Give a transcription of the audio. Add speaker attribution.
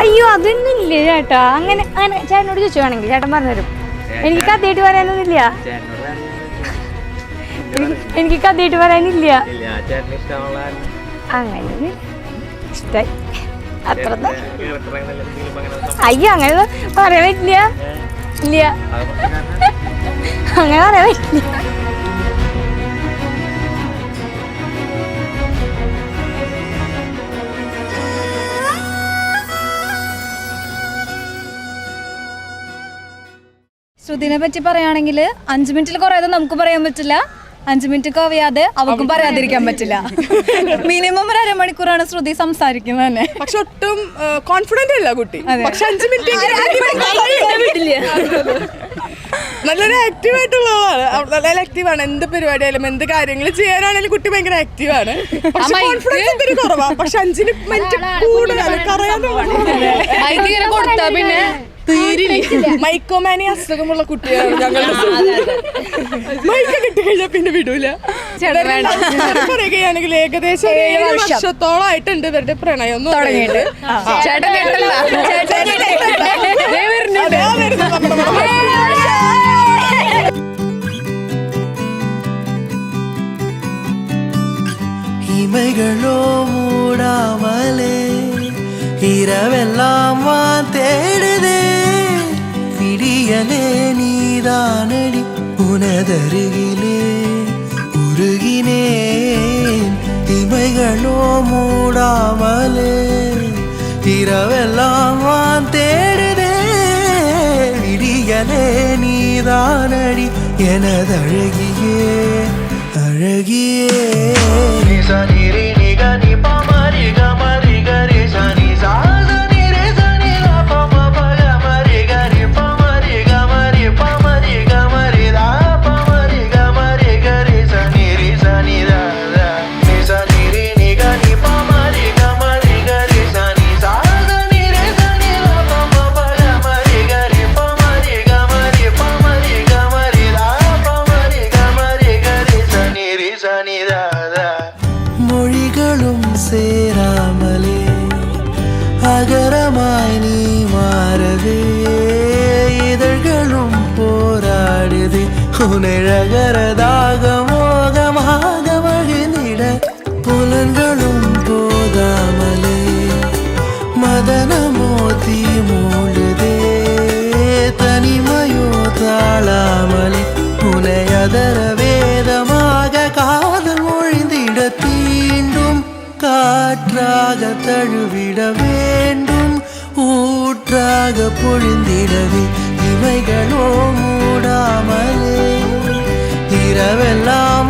Speaker 1: അയ്യോ അതൊന്നും ഇല്ല ചേട്ടാ. അങ്ങനെ അങ്ങനെ ചേട്ടനോട് ചോദിച്ചുവാണെങ്കിൽ ചേട്ടൻ പറഞ്ഞുതരും. എനിക്ക് കഥയായിട്ട് പറയാനൊന്നുമില്ല. എനിക്ക് കഥയായിട്ട് പറയാനില്ല. അങ്ങനെ ഇഷ്ടായി അത്ര. അയ്യോ അങ്ങനെ പറയാൻ പറ്റില്ല. ഇല്ല അങ്ങനെ പറയാൻ പറ്റില്ല.
Speaker 2: ശ്രുതിനെ പറ്റി പറയുകയാണെങ്കിൽ 5 മിനിറ്റിൽ കുറയാതെ നമുക്ക് പറയാൻ പറ്റില്ല, 5 മിനിറ്റ് കവിയാതെ അവക്കും പറയാതിരിക്കാൻ പറ്റില്ല. മിനിമം ഒരു അരമണിക്കൂറാണ് ശ്രുതി സംസാരിക്കുന്നത് തന്നെ.
Speaker 3: പക്ഷെ ഒട്ടും കോൺഫിഡന്റ് അല്ല കുട്ടി. പക്ഷെ 5 മിനിറ്റ് നല്ലൊരു ആക്റ്റീവ് ആയിട്ടുള്ളതാണ്. നല്ല ആക്റ്റീവാണ്. എന്ത് പരിപാടിയായാലും എന്ത് കാര്യങ്ങൾ ചെയ്യാനാണെങ്കിലും കുട്ടി ഭയങ്കര ആക്റ്റീവാണ്. കോൺഫിഡൻസ് ഒത്തിരി കുറവാ. പക്ഷെ 5 മിനിറ്റ് കൂടുതൽ
Speaker 2: കൊടുത്താ പിന്നെ
Speaker 3: മൈക്കോമാനി അസുഖമുള്ള കുട്ടിയാണ് ഞങ്ങളുടെ. മൈക്ക് കിട്ടിക്കഴിഞ്ഞാൽ പിന്നെ വിടൂല. പറയുകയാണെങ്കിൽ ഏകദേശം 7 വർഷത്തോളമായിട്ടുണ്ട് ഇവരുടെ പ്രണയം എന്ന് തുടങ്ങിയിട്ട്.
Speaker 4: இமைகளோ மூடாமலே இரவெல்லாம் தேடுதே, விடியலே நீதானடி உனதருகிலே உருகினேன். இமைகளோ மூடாமலே இரவெல்லாம் தேடுதே, விடியலே நீதானடி எனதழகியே அழகியே. சனிரி நிகனி பமரி கமரி கரி சனி சாசனி ரே சனி பம பக மரி கரி பமரி கமரி பமரி கமரி தா பமரி கமரி கரி சனி ரி சனி தா தா நி சனி ரி நிகனி பமரி கமரி கரி சனி சாசனி ரே சனி பம பக மரி கரி பமரி கமரி பமரி கமரி தா பமரி கமரி கரி சனி ரி சனி தா தா. மொழிகளும் சேராமலே அகரமாய் நீ மாறவே, இதழ்களும் போராடுது உனழகரதாக மோகமாக மகிழ்ந்திட. புலன்களும் போதாமலே மதனமோ தீ மூழுதே, தனிமையோ தாழாமலே உனையதர வேதமாக காதல் மொழிந்திட. தீண்டும் காற்றாக தழுவிட வேண்டும், ஊற்றாக பொழிந்திடவே இவைகளோ மூடாமலே இரவெல்லாம்